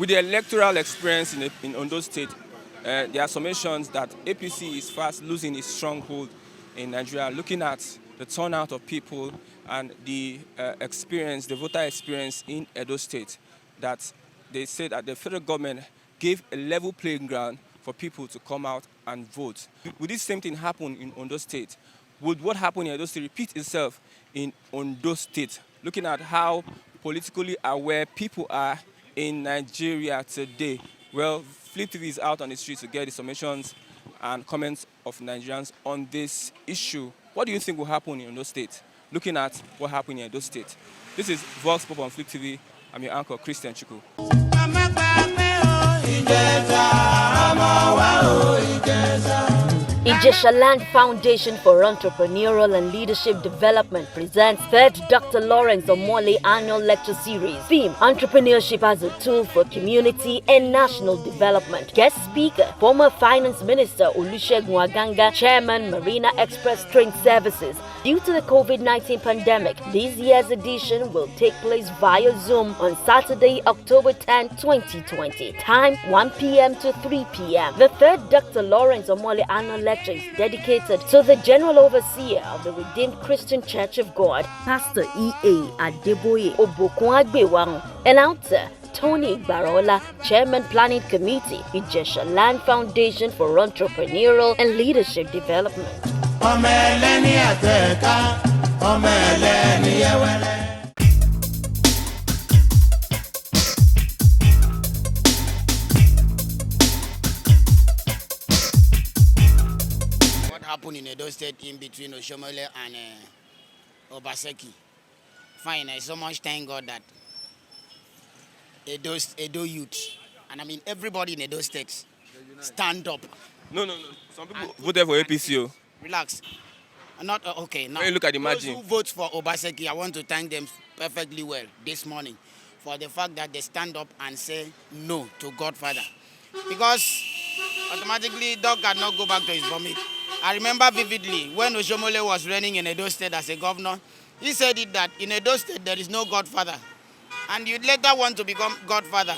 with the electoral experience in Ondo State, there are summations that APC is fast losing its stronghold in Nigeria, looking at the turnout of people and the experience, the voter experience in Edo State, that they say that the federal government gave a level playing ground for people to come out and vote. Would this same thing happen in Ondo State? Would what happened in Edo State repeat itself in Ondo State? Looking at how politically aware people are in Nigeria today. Well, Flip TV is out on the streets to get the summations and comments of Nigerians on this issue. What do you think will happen in Ondo State? Looking at what happened in Edo State. This is Vox Pop on Flip TV. I'm your anchor, Christian Chuku. Ijesha Land Foundation for Entrepreneurial and Leadership Development presents 3rd Dr. Lawrence Omole Annual Lecture Series. Theme: Entrepreneurship as a Tool for Community and National Development. Guest speaker: former Finance Minister Olusegun Aganga, Chairman, Marina Express Train Services. Due to the COVID-19 pandemic, this year's edition will take place via Zoom on Saturday, October 10, 2020. Time 1 p.m. to 3 p.m. The 3rd Dr. Lawrence Omole Annual Lecture is dedicated to the General Overseer of the Redeemed Christian Church of God, Pastor E.A. Adeboye Obokunagbewarun. Announcer: Tony Barola, Chairman Planning Committee, Ijesha Land Foundation for Entrepreneurial and Leadership Development. What happened in Edo State in between Oshomole and Obaseki? Fine, I so much thank God that Edo youth, and I mean everybody in Edo State, stand up. No. Some people voted for APC. Relax. Not okay. Now, when you look at the those margin, who vote for Obaseki, I want to thank them perfectly well this morning for the fact that they stand up and say no to Godfather, because automatically dog cannot go back to his vomit. I remember vividly when Oshomole was running in Edo State as a governor, he said it that in Edo State there is no Godfather, and you later want to become Godfather.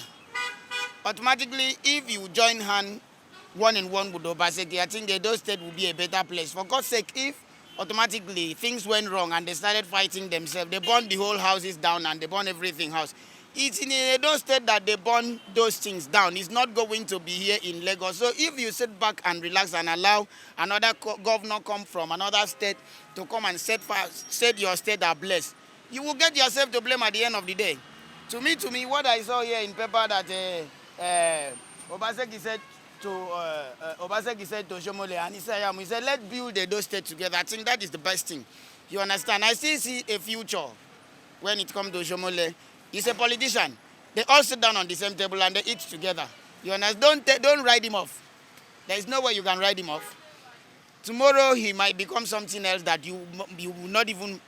Automatically, if you join hand one-on-one with Obaseki, I think the Edo State will be a better place. For God's sake, if automatically things went wrong and they started fighting themselves, they burned the whole houses down and they burned everything house. It's in Edo State that they burn those things down. It's not going to be here in Lagos. So if you sit back and relax and allow another governor come from another state to come and said your state are blessed, you will get yourself to blame at the end of the day. To me, what I saw here in paper that Obaseki said to Oshomole, and he said, let's build the Edo State together. I think that is the best thing. You understand? I still see a future when it comes to Oshomole. He's a politician. They all sit down on the same table and they eat together. You understand? Don't write him off. There is no way you can write him off. Tomorrow he might become something else that you will not even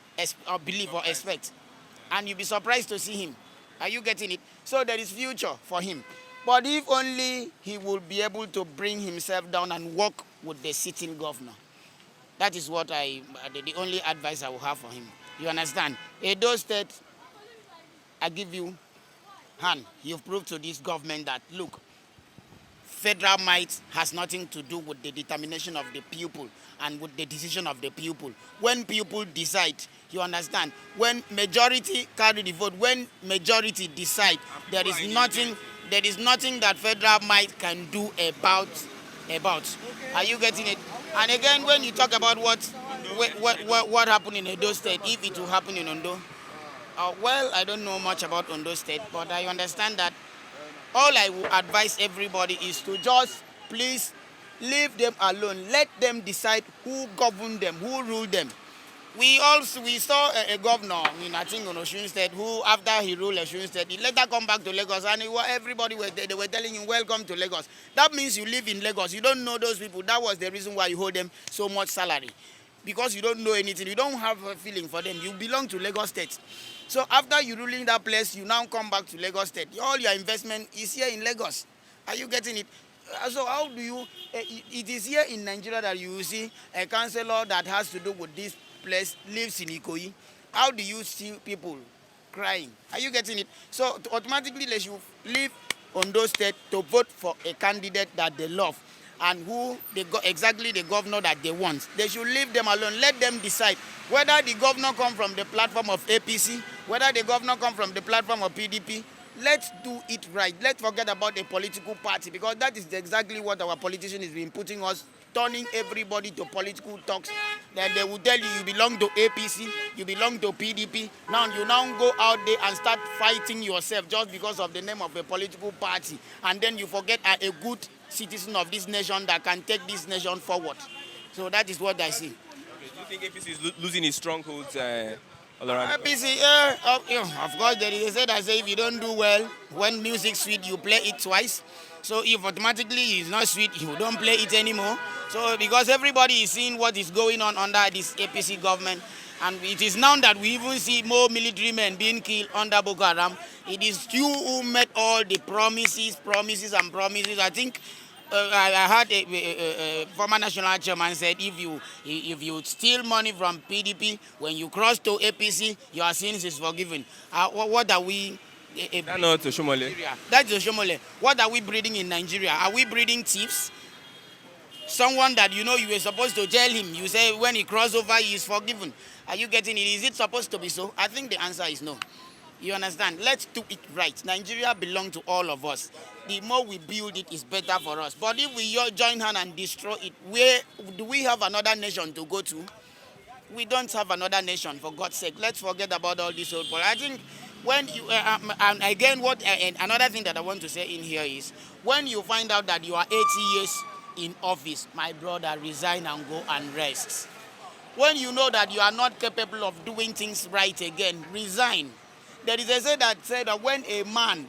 believe or expect. And you'll be surprised to see him. Are you getting it? So there is future for him. But if only he will be able to bring himself down and work with the sitting governor. That is what the only advice I will have for him. You understand? Edo State, I give you hand. You've proved to this government that, look, federal might has nothing to do with the determination of the people and with the decision of the people. When people decide, you understand? When majority carry the vote, when majority decide, there is nothing that federal might can do about. Are you getting it? And again, when you talk about what happened in Ondo State, if it will happen in Ondo, well, I don't know much about Ondo State, but I understand that all I will advise everybody is to just please leave them alone. Let them decide who govern them, who rule them. We saw a governor in, I think, in Osun State, who after he ruled Osun State, he later come back to Lagos, and everybody they were telling him, welcome to Lagos. That means you live in Lagos. You don't know those people. That was the reason why you hold them so much salary. Because you don't know anything. You don't have a feeling for them. You belong to Lagos State. So after you ruling that place, you now come back to Lagos State. All your investment is here in Lagos. Are you getting it? So how do you, it is here in Nigeria that you see a councillor that has to do with this place lives in Ikoyi. How do you see people crying? Are you getting it? So automatically they should leave Ondo State to vote for a candidate that they love and who they exactly the governor that they want. They should leave them alone. Let them decide whether the governor come from the platform of APC, whether the governor come from the platform of PDP. Let's do it right. Let's forget about the political party, because that is exactly what our politician has been putting us, turning everybody to political talks. Then they will tell you you belong to APC, you belong to PDP. Now you go out there and start fighting yourself just because of the name of a political party, and then you forget a good citizen of this nation that can take this nation forward. So that is what I see. Okay. Do you think APC is losing its strongholds all around? APC, of course, there is a say that say if you don't do well, when music sweet, you play it twice. So if automatically it's not sweet, you don't play it anymore. So because everybody is seeing what is going on under this APC government, and it is now that we even see more military men being killed under Boko Haram. It is you who made all the promises. I think I heard a former national chairman said if you steal money from PDP, when you cross to APC, your sins is forgiven. What are we? That's not Oshomole. That's Oshomole. What are we breeding in Nigeria? Are we breeding thieves? Someone that you were supposed to jail him, you say when he cross over, he is forgiven. Are you getting it? Is it supposed to be so? I think the answer is no. You understand? Let's do it right. Nigeria belongs to all of us. The more we build it, is better for us. But if we join hands and destroy it, where do we have another nation to go to? We don't have another nation, for God's sake. Let's forget about all this old politics. I think when you, and again, another thing that I want to say in here is, when you find out that you are 80 years in office, my brother, resign and go and rest. When you know that you are not capable of doing things right again, resign. There is a say that said that when a man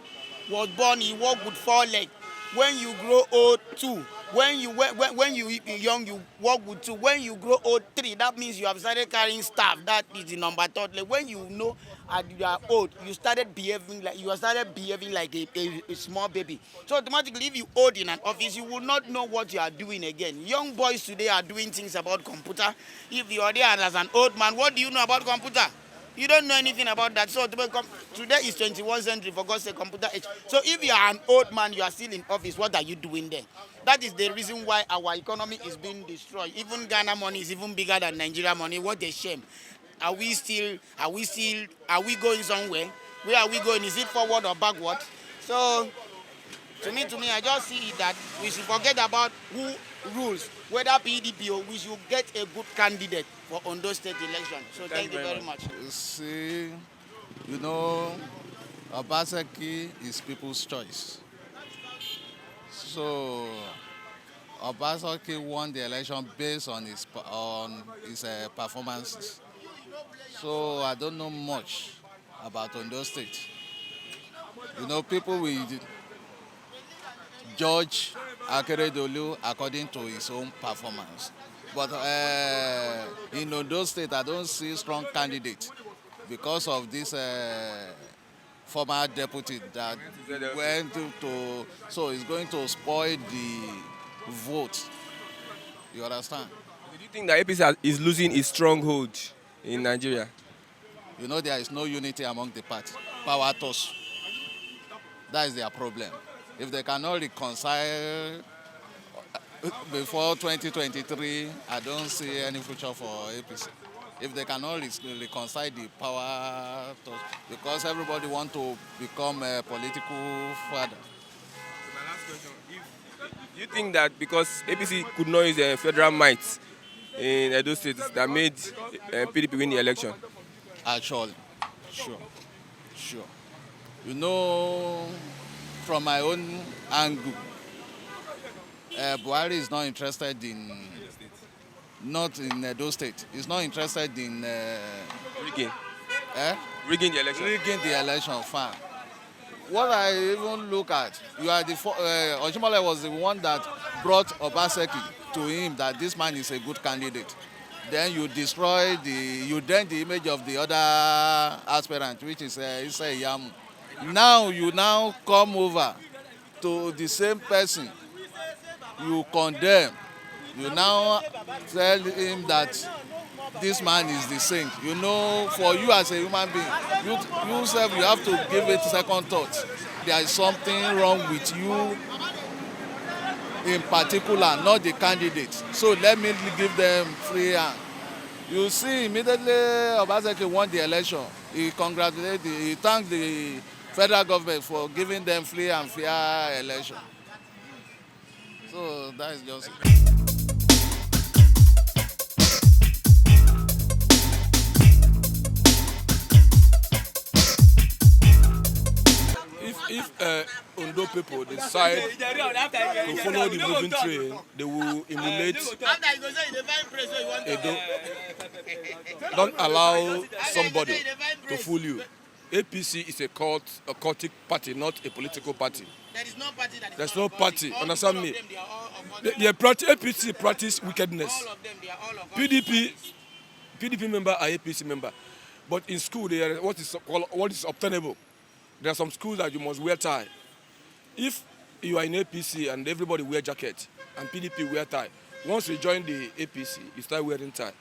was born, he walked with 4 legs. When you grow old, 2. When you young, you walk with 2. When you grow old, 3. That means you have started carrying staff. That is the number 3. When you know and you are old, you started behaving like a small baby. So automatically, if you old in an office, you will not know what you are doing again. Young boys today are doing things about computer. If you are there as an old man, what do you know about computer? You don't know anything about that. So today is 21st century, for God's sake, computer age. So if you are an old man, you are still in office, what are you doing there? That is the reason why our economy is being destroyed. Even Ghana money is even bigger than Nigeria money. What a shame. Are we going somewhere? Where are we going? Is it forward or backward? So to me, I just see it that we should forget about who rules, whether PDP or we should get a good candidate for Ondo State election. So thank you very much. See, Obaseki is people's choice. So Obaseki won the election based on his performances. So I don't know much about Ondo State. People will judge Akeredolu according to his own performance. But in Ondo State, I don't see strong candidate because of this former deputy that went to, so it's going to spoil the vote. You understand? Do you think that APC is losing its stronghold in Nigeria? There is no unity among the party. Power toss. That is their problem. If they cannot reconcile before 2023, I don't see any future for APC. If they cannot reconcile the power toss, because everybody wants to become a political father. So my last question, do you think that because APC could not use a federal might in Edo State that made PDP win the election? Actually, sure. From my own angle, Buhari is not interested in, not in Edo State. He's not interested in rigging the election. Rigging the election, fine. What I even look at, Oshomole was the one that brought Obaseki to him that this man is a good candidate. Then you destroy you dent the image of the other aspirant, which is Issa Yamu. Now you come over to the same person, you condemn, you now tell him that this man is the saint. For you as a human being, you have to give it second thought. there is something wrong with you in particular, not the candidate. So let me give them free hand. You see, immediately Obaseki won the election. He thanked the federal government for giving them free and fair election. So that is just it. If Ondo people decide to follow the moving train, they will emulate Edo. Don't allow somebody to fool you. APC is a cultic party, not a political party. There is no party that is There's all no of party. them. Understand me? They are all of APC practice wickedness. all of them, they are all of PDP member are APC member, but in school they are what is obtainable. There are some schools that you must wear tie. If you are in APC and everybody wear jacket and PDP wear tie, once you join the APC, you start wearing tie.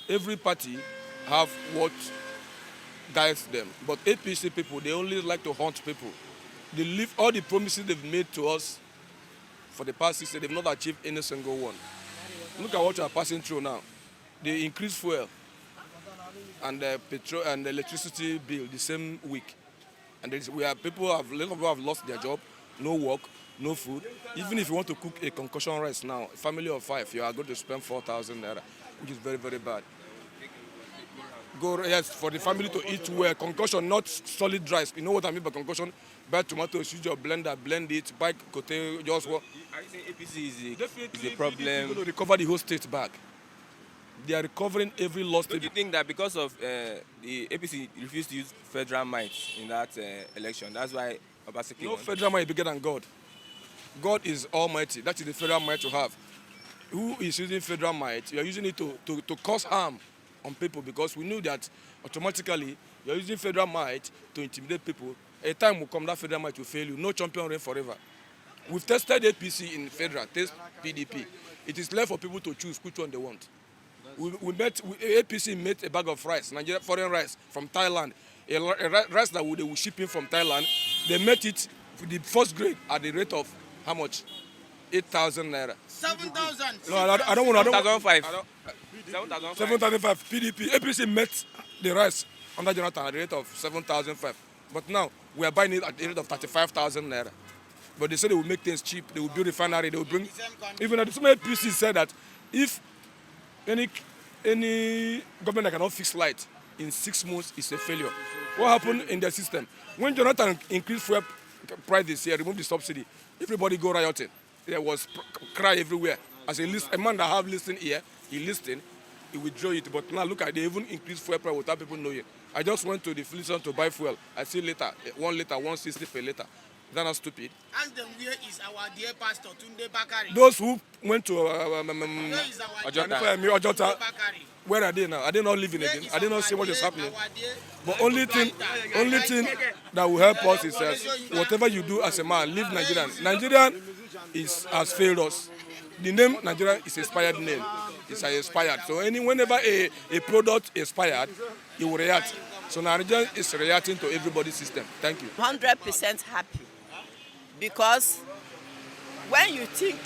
Every party have what guides them, but APC people, they only like to hunt people. They leave all the promises they've made to us for the past 6 years, they've not achieved any single one. Look at what you are passing through now. They increase fuel and petrol and electricity bill the same week. And a lot of people have lost their job, no work, no food. Even if you want to cook a concussion rice now, a family of 5, you are going to spend 4,000 naira, which is very, very bad. Yes, for the family to eat well, concussion, not solid rice. You know what I mean by concussion? Buy tomatoes, use your blender, blend it, buy cote, just what? I think APC is a problem. People recover the whole state back. They are recovering every lost state. Do you think that because of the APC refused to use federal might in that election, that's why Obaseki No won? federal might is bigger than God. God is almighty. That is the federal might you have. Who is using federal might? You are using it to cause harm on people, because we knew that automatically you are using federal might to intimidate people. A time will come that federal might will fail you. No champion reign forever. We've tested APC in federal, test PDP. It is left for people to choose which one they want. APC met a bag of rice, Nigeria foreign rice from Thailand, a rice that they were shipping from Thailand. They met it for the first grade at the rate of how much? 8,000 naira. 7,000. No, I don't want. 7,500. 7,500. PDP. APC met the rice under Jonathan at the rate of 7,500. But now we are buying it at the rate of 35,000 naira. But they say they will make things cheap. They will build refinery. They will bring. Even at some APC said that if any government that cannot fix light in 6 months is a failure. What happened in the system? When Jonathan increased fuel price this year, removed the subsidy, everybody go rioting. There was cry everywhere. As a man that have listened here, he listened, he withdrew it. But now look at, they even increased fuel price without people knowing. I just went to the filling station to buy fuel. I see later, 1 liter, 160 per liter. Is that not stupid? Ask them where is our dear pastor Tunde Bakari. Those who went to Where is our dear Ojota, Bakari? where are they now? Are they not living again? Are they not seeing what is happening? But only thing that will help us is whatever you do as a man, leave Nigerian. Nigerian has failed us. The name Nigeria is expired name. It's expired. So whenever a product expired, it will react. So Nigeria is reacting to everybody's system. Thank you. 100% happy, because when you think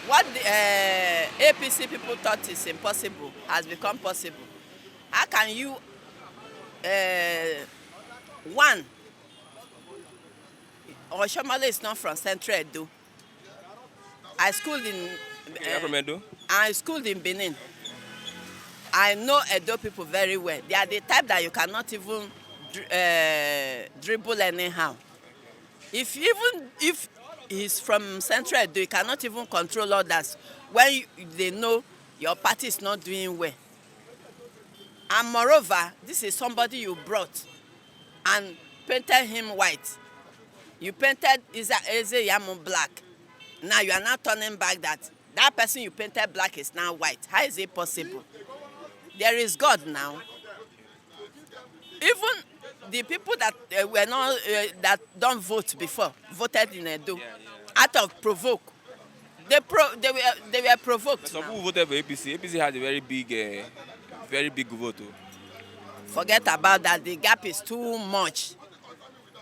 what the APC people thought is impossible has become possible, how can you, one, Oshomale is not from Central Edo. I schooled in Benin. I know Edo people very well. They are the type that you cannot even dribble anyhow. If he's from Central Edo, you cannot even control others when they know your party is not doing well. And moreover, this is somebody you brought and painted him white. You painted Eze Yamu black. Now you are now turning back that person you painted black is now white. How is it possible? There is God now. Even the people that were not that don't vote before voted in Edo out of provoke. They were provoked. Some people voted for APC. APC had a very big vote. Forget about that. The gap is too much.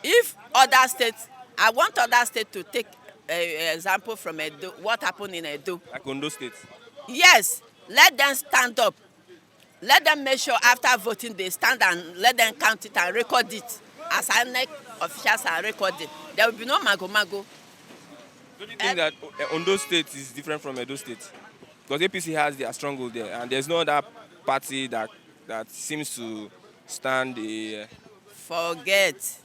If other states I want other states to take an example from Edo, what happened in Edo. Like Ondo State. Yes, let them stand up. Let them make sure after voting they stand and let them count it and record it. As INEC officials are recording, there will be no mago-mago. Do you think that Ondo State is different from Edo State? Because APC has their stronghold there, and there's no other party that seems to stand a... Forget.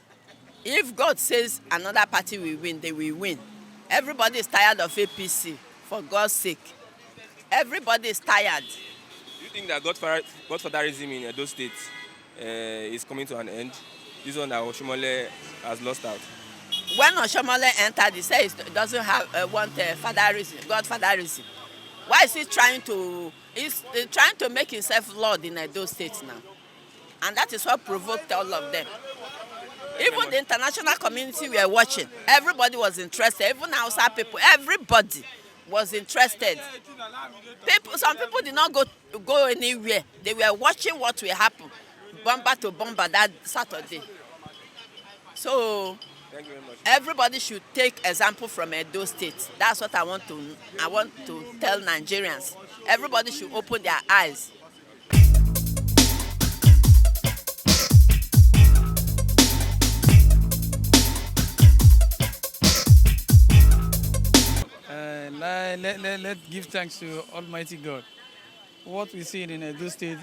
If God says another party will win, they will win. Everybody is tired of APC, for God's sake. Everybody is tired. Do you think that Godfatherism in Edo State is coming to an end? This one that Oshomole has lost out. When Oshomole entered, he said he doesn't want Godfatherism. Why is he trying to? He's trying to make himself Lord in Edo State now, and that is what provoked all of them. Even the international community were watching. Everybody was interested. Even outside people, everybody was interested. Some people did not go anywhere. They were watching what will happen, bomber to bomber that Saturday. So Thank you very much. everybody should take example from Edo State. That's what I want to tell Nigerians. Everybody should open their eyes. Let's give thanks to Almighty God. What we see in Edo State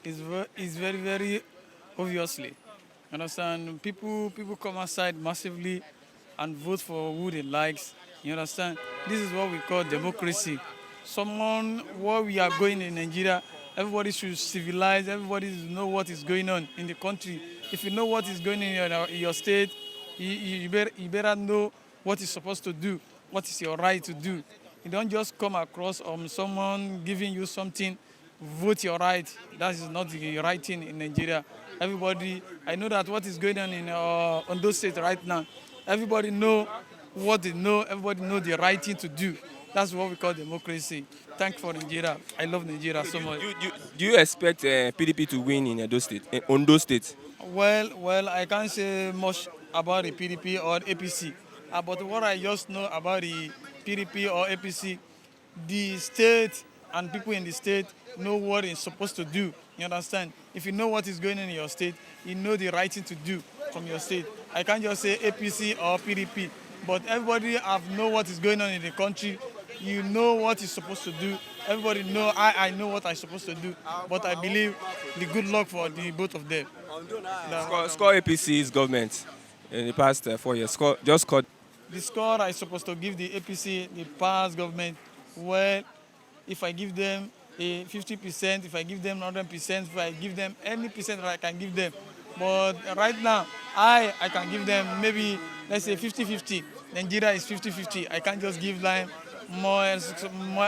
is very, very obviously. Understand? People come outside massively and vote for who they like. You understand? This is what we call democracy. Where we are going in Nigeria, everybody should civilize. Everybody should know what is going on in the country. If you know what is going on in your state, you better know what you're supposed to do. What is your right to do? You don't just come across someone giving you something, vote your right. That is not the right thing in Nigeria. Everybody, I know that what is going on in Ondo State right now, everybody know what they know, everybody know the right thing to do. That's what we call democracy. Thank you for Nigeria. I love Nigeria so much. Do you expect PDP to win in Edo State, in Ondo State? Well, I can't say much about the PDP or APC. But what I just know about the PDP or APC, the state and people in the state know what it's supposed to do. You understand? If you know what is going on in your state, you know the right thing to do from your state. I can't just say APC or PDP, but everybody know what is going on in the country. You know what you're supposed to do. Everybody know I know what I'm supposed to do. But I believe the good luck for the both of them. Score APC's government in the past 4 years. Score. The score I'm supposed to give the APC, the past government, well, if I give them a 50%, if I give them 100%, if I give them any percent that I can give them. But right now, I can give them maybe, let's say 50-50. Nigeria is 50-50. I can't just give them more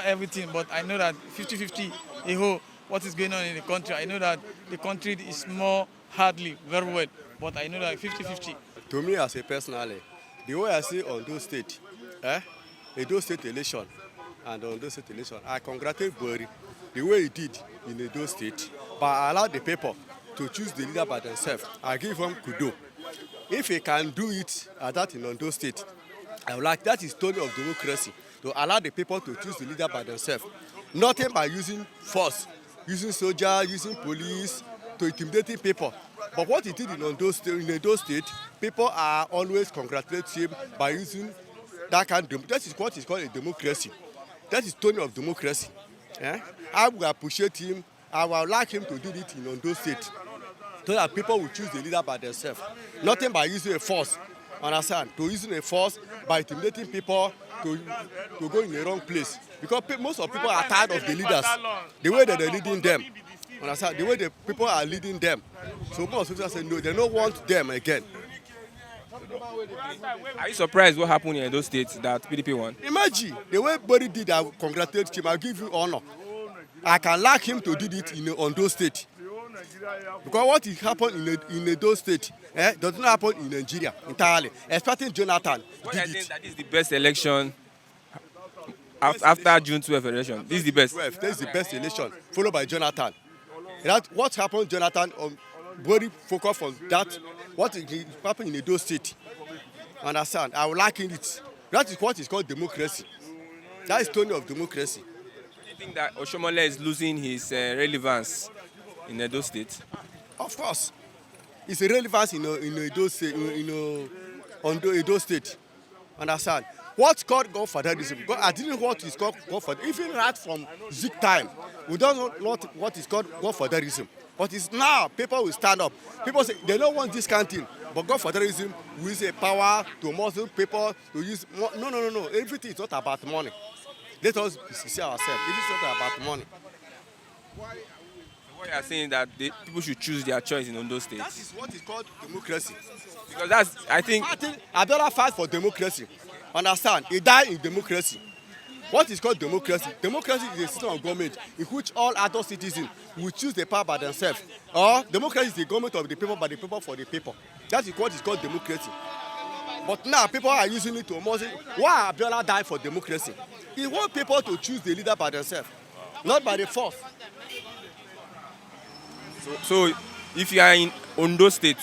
everything, but I know that 50-50, a whole, what is going on in the country. I know that the country is more hardly, very well, but I know that 50-50. To me, as a personally, the way I see Ondo State, Edo State election and Ondo State election, I congratulate Buhari the way he did in Edo State, but I allowed the people to choose the leader by themselves. I give him kudo. If he can do it at that in Ondo State, I would like that is story of democracy, to allow the people to choose the leader by themselves. Nothing by using force, using soldiers, using police to intimidate people. But what he did in Edo State, people are always congratulating him by using that kind of, that is what is called a democracy. That is tone of democracy. I will appreciate him. I would like him to do it in Ondo State, so that people will choose the leader by themselves. Nothing by using a force, understand? To using a force by intimidating people to go in the wrong place. Because most of people are tired of the leaders, the way that they're leading them. Understand? The way the people are leading them. So most people say no, they don't want them again. Are you surprised what happened in those states that PDP won? Imagine the way Body did, I congratulate him, I give you honor. I can like him to do it in Ondo State. Because what is happened in Edo State does not happen in Nigeria entirely. Expecting Jonathan What I did think it. that is the best election after June 12 election. This is the best. This is the best election, followed by Jonathan. What happened, Jonathan, very focused on that, what happened in Edo State. Understand? I will liken it. That is what is called democracy. That is story of democracy. Do you think that Oshomole is losing his relevance in Edo State? Of course, it's a relevance in Edo State, Ondo Edo State. Understand? What's called Godfatherism? I didn't know what is called Godfatherism. Even right from Zik time, we don't know what is called Godfatherism. But it's now people will stand up. People say they don't want this kind of thing. But Godfatherism will use a power to muscle people to use. No. Everything is not about money. Let us see ourselves. It is not about money. What you are saying that people should choose their choice in Ondo State? That is what is called democracy. Because that's, I think Abiola fight for democracy. Understand? He died in democracy. What is called democracy? Democracy is a system of government in which all adult citizens will choose the power by themselves. Or democracy is the government of the people by the people for the people. That is what is called democracy. But now people are using it to say, why Abiola died for democracy? He wants people to choose the leader by themselves, not by the force. so. If you are in Ondo State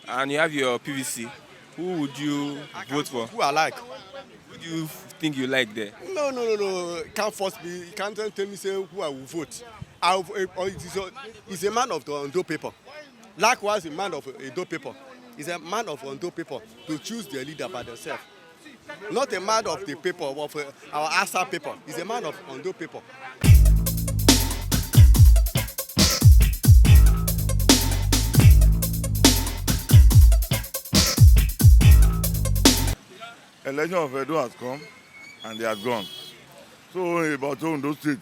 and you have your PVC, who would you vote for? Who I like? Who do you think you like there? No. Can't force me. You can't tell me say who I will vote. He's a man of the Ondo people. Likewise, a man of Edo people. He's a man of Ondo people to choose their leader by themselves. Not a man of the people of our Asa people. He's a man of Ondo people. Election of Edo has come and they are gone. So about Ondo State,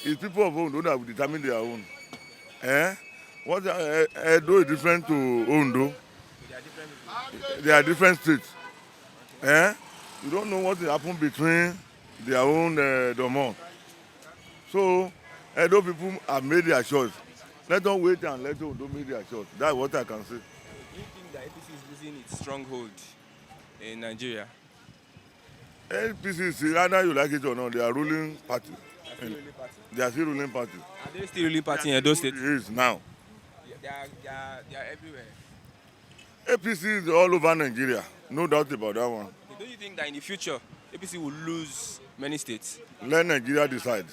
it's people of Ondo that will determine their own. What Edo is different to Ondo. They are different states. You don't know what will happen between their own domain. So Edo people have made their choice. Let them wait and let Ondo make their choice. That's what I can say. Do you think that APC is losing its stronghold in Nigeria? APC, either you like it or not, they are ruling party. They are still ruling party. Are they still ruling party in Edo State? It is now. They are everywhere. APC is all over Nigeria. No doubt about that one. Don't you think that in the future, APC will lose many states? Let Nigeria decide.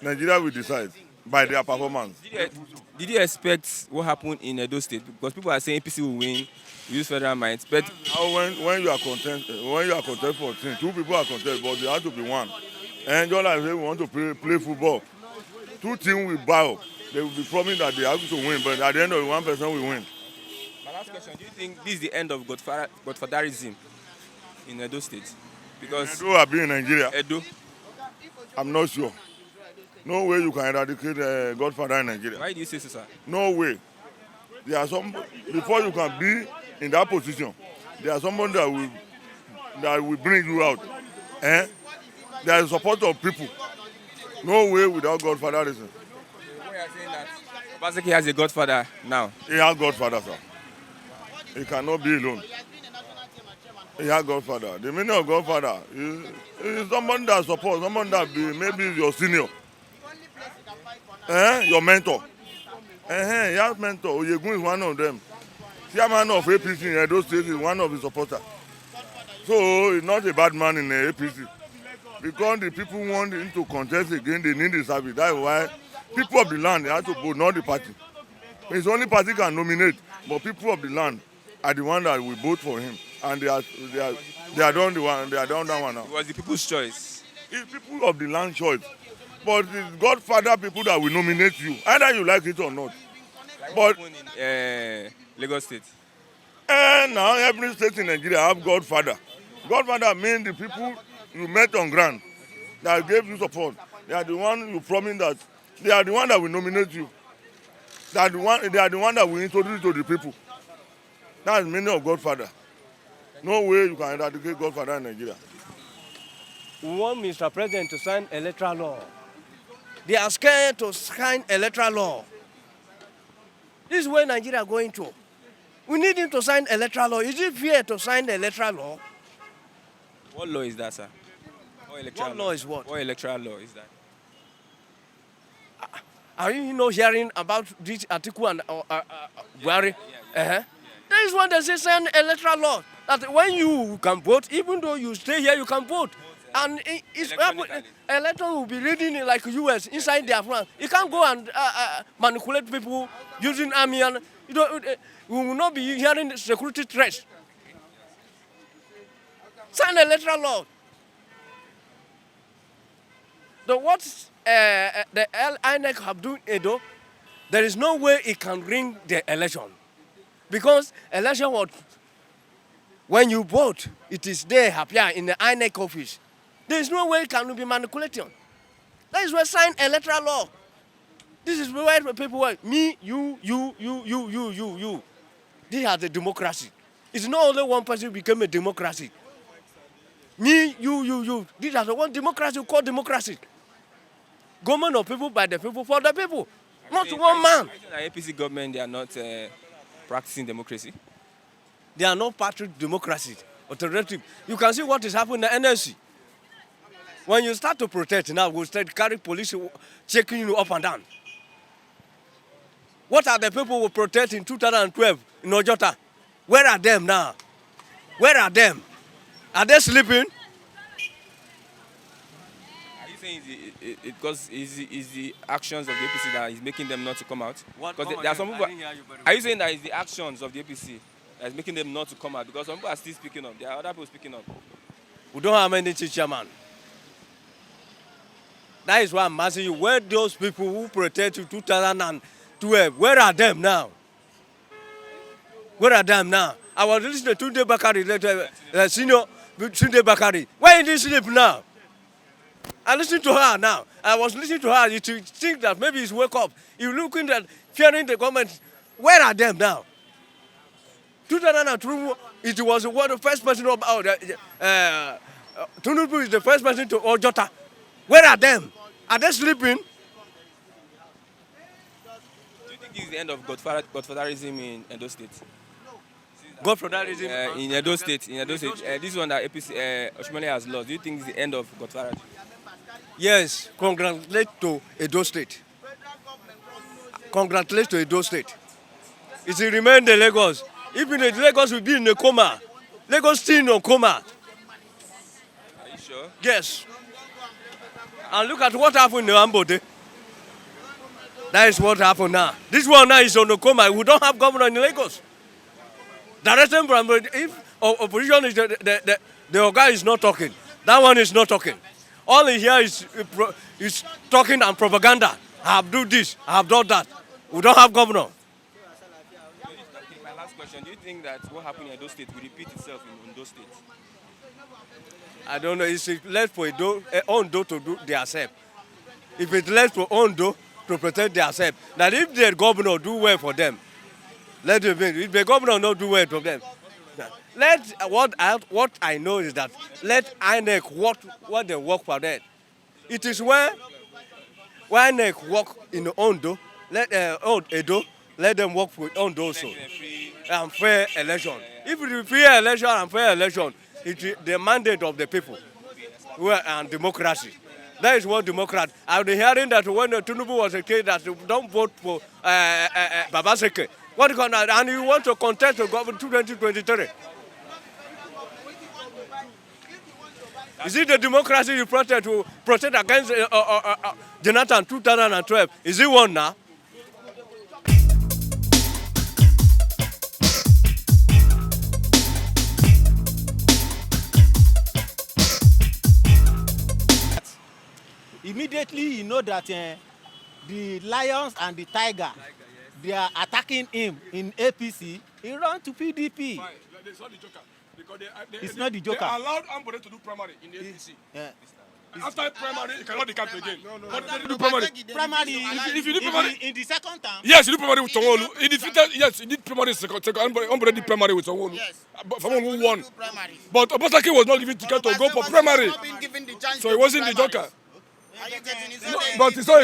Nigeria will decide by their performance. Did you expect what happened in Edo State? Because people are saying APC will win, use federal might. But when you are content for a team, two people are content, but they have to be one. And just like we want to play football, two teams will bow. They will be promising that they have to win, but at the end of it, one person will win. My last question: do you think this is the end of Godfatherism in Edo State? Because Edo have been in Nigeria. Edo, I'm not sure. No way you can eradicate Godfather in Nigeria. Why do you say so, sir? No way. There are some before you can be in that position. There are someone that will bring you out. There is support of people. No way without Godfatherism. What you are saying that Obaseki has a godfather now? He has Godfather, sir. He cannot be alone. He has Godfather. The meaning of Godfather is someone that supports, someone that maybe your senior. Your mentor. He has mentor. Oyegun is one of them. Chairman of APC in Edo State is one of his supporters. So he's not a bad man in the APC. Because the people want him to contest again, they need the service. That's why people of the land, they have to vote, not the party. It's only party can nominate, but people of the land are the one that will vote for him. And they are done that one now. It was the people's choice. It's people of the land choice. But it's Godfather people that will nominate you, either you like it or not. Like but in Lagos State. Now every state in Nigeria have Godfather. Godfather means the people you met on ground that gave you support. They are the one you promised that they are the one that will nominate you. They are the one that will introduce you to the people. That's the meaning of Godfather. No way you can eradicate Godfather in Nigeria. We want Mr. President to sign electoral law. They are scared to sign electoral law. This is where Nigeria is going to. We need him to sign electoral law. Is it fair to sign the electoral law? What law is that, sir? What law is what? What electoral law is that? Are you not hearing about this article and Buhari? That is what they say, sign electoral law. That when you can vote, even though you stay here, you can vote. And it's electoral will be reading it like US inside their France. You can't go and manipulate people using army, and we will not be hearing security threats. Sign electoral law. What the INEC have done, Edo, there is no way it can ring the election. Because election was, when you vote, it is there, appear in the INEC office. There is no way it can be manipulated. That is why sign electoral law. This is where people were, me, you. These are the democracy. It's not only one person became a democracy. Me, you. These are the one democracy called democracy. Government of people, by the people, for the people. Not one man. The APC government, they are not practicing democracy. They are not practicing democracy. Alternative. You can see what is happening in the NLC. When you start to protest now, we'll start carry police checking you up and down. What are the people who protest in 2012 in Ojota? Where are them now? Where are them? Are they sleeping? Are you saying because it's the actions of the APC that is making them not to come out? Because there are some people. Are you saying that it's the actions of the APC that is making them not to come out? Because some people are still speaking up. There are other people speaking up. We don't have any teacher, man. That is why I'm asking you, where those people who protest in 2012, where are them now? Where are them now? I was listening to Tunde Bakari, senior Tunde Bakari. Why did he sleep now? I listened to her now. I was listening to her. You think that maybe he's wake up. You looking at fearing the government. Where are them now? 2002, it was the first person about Tunubu is the first person to Ojota. Where are them? Are they sleeping? Do you think this is the end of Godfatherism in Edo State? Godfatherism in Edo State. This one that APC Oshimole has lost. Do you think it's the end of Godfatherism? Yes. Congratulate to Edo State. Congratulate to Edo State. It will remain the Lagos. Even if Lagos will be in a coma, Lagos still in a coma. Are you sure? Yes. And look at what happened in Ambode. That is what happened now. This one now is on a coma. We don't have governor in Lagos. Direction from if opposition is the guy is not talking. That one is not talking. All he hear is talking and propaganda. I have done this. I have done that. We don't have governor. My last question: do you think that what happened in Edo State will repeat itself in Ondo State? I don't know. It's left for Ondo to do their self. If it's left for Ondo to protect their self, that if the governor do well for them, let them win. If the governor not do well for them, what I know is that let INEC what they work for them. It is where INEC work in Ondo, let Edo, let them work for Ondo also. And fair election. If it is fair election and fair election, it is the mandate of the people and democracy. That is what Democrat. I've been hearing that when Tinubu was a kid that don't vote for Babaseke. What and you want to contest to government 2023? Is it the democracy you protest against Jonathan 2012? Is it one now? Immediately you know that the lions and the tiger, they are attacking him in APC. He run to PDP. Fine. It's not the joker. Because it's not the joker. They allowed Ambode to do primary in the APC. Yeah. After primary, you cannot decamp again. But they do primary. If you do primary in the second term. Yes, you do primary with Sonwolu. He defeated. Yes, he did primary second. Ambode did primary with Sonwolu. Yes. Someone who won. But Obasaki was not given ticket to go for primary. So he wasn't the joker. Are you getting it? No, but it's not.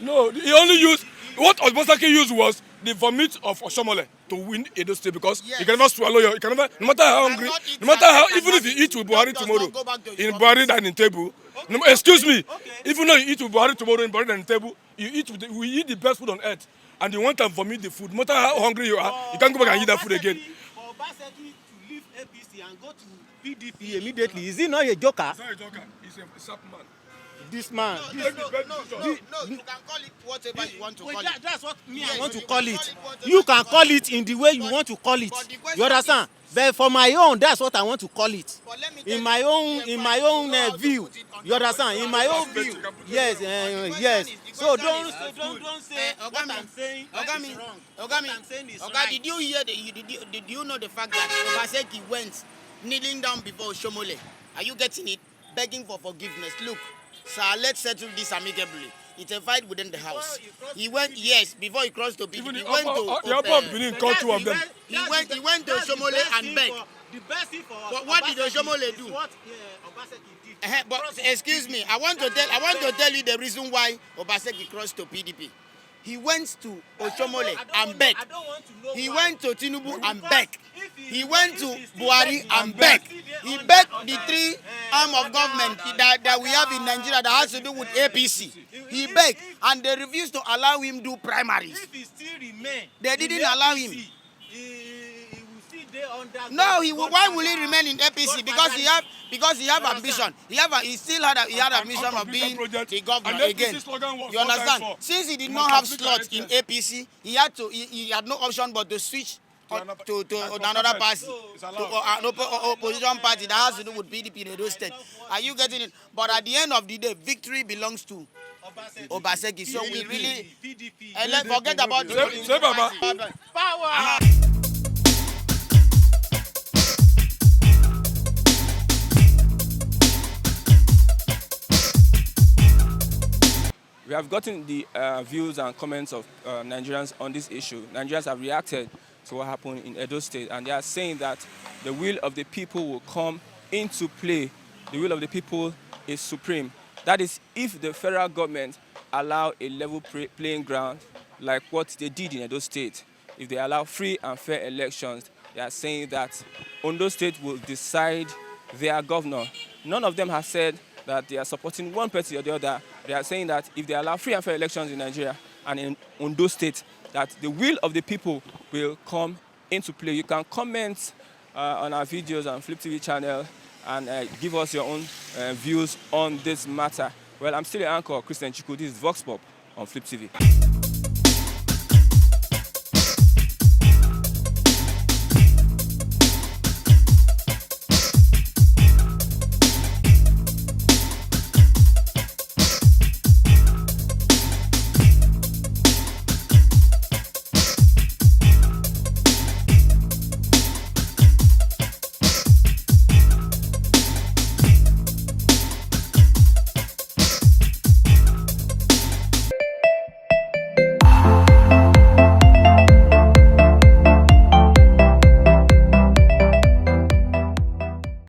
No, he only used what Obasaki used was the vomit of Oshomole to win Edo State because you can never swallow your. You can never, no matter how hungry, no matter how, even if you eat with Buhari tomorrow, in Buhari dining table. Okay. No, excuse me, even though you eat with Buhari tomorrow in Buhari dining table, we eat the best food on earth. and you want to vomit the food, no matter how hungry you are, you can't go back and eat that food again. For Obaseki to leave APC and go to PDP immediately, is he not a joker? He's not a joker. He's a sharp man. This man. No, you can call it whatever you want to call it. That's what me Yes, I want to you call can it. call it whatever You can you call it in the way you want to call it. but the question You understand? But for my own, that's what I want to call it. But let me tell In you, my own, in my own view. You understand? In my own Perspective, view. you can put it Yes, yes. the So question don't say what I'm saying is wrong. What I'm saying is Oga, right. did you hear did you know the fact that Obaseki went kneeling down before Oshomole? Are you getting it? Begging for forgiveness. Look, sir, let's settle this amicably. It's a fight within the house. He went, yes, before he crossed to PDP. Even He the went upper Benin called two of them. He went to Oshomole and begged. The best thing for What did Oshomole is do? what Obaseki did. But excuse me, I want to tell you the reason why Obaseki crossed to PDP. He went to Oshomole and begged. I don't want to know He why. went to Tinubu and Because begged. if He went to if he Buhari still and begged. He under- begged the under, three uh, arm of government that we have in Nigeria that has to do with APC. He begged, and they refused to allow him do primaries. If he still remain, They in didn't allow him. APC, he will still dey under. No, why will he remain in APC? Because he have ambition. He still had ambition of being the governor again. You understand? Since he did not have slots in APC, he had no option but to switch to another party, to an opposition party that has to do with PDP in Edo State. Are you getting it? But at the end of the day, victory belongs to Obaseki. So we really let's forget about the Say, Baba. Power. We have gotten the views and comments of Nigerians on this issue. Nigerians have reacted to what happened in Edo State, and they are saying that the will of the people will come into play. The will of the people is supreme. That is, if the federal government allow a level playing ground like what they did in Edo State, if they allow free and fair elections, they are saying that Ondo State will decide their governor. None of them has said that they are supporting one party or the other. They are saying that if they allow free and fair elections in Nigeria and in Ondo State, that the will of the people will come into play. You can comment on our videos on Flip TV channel and give us your own views on this matter. Well, I'm still the anchor, Christian Chiku. This is Vox Pop on Flip TV.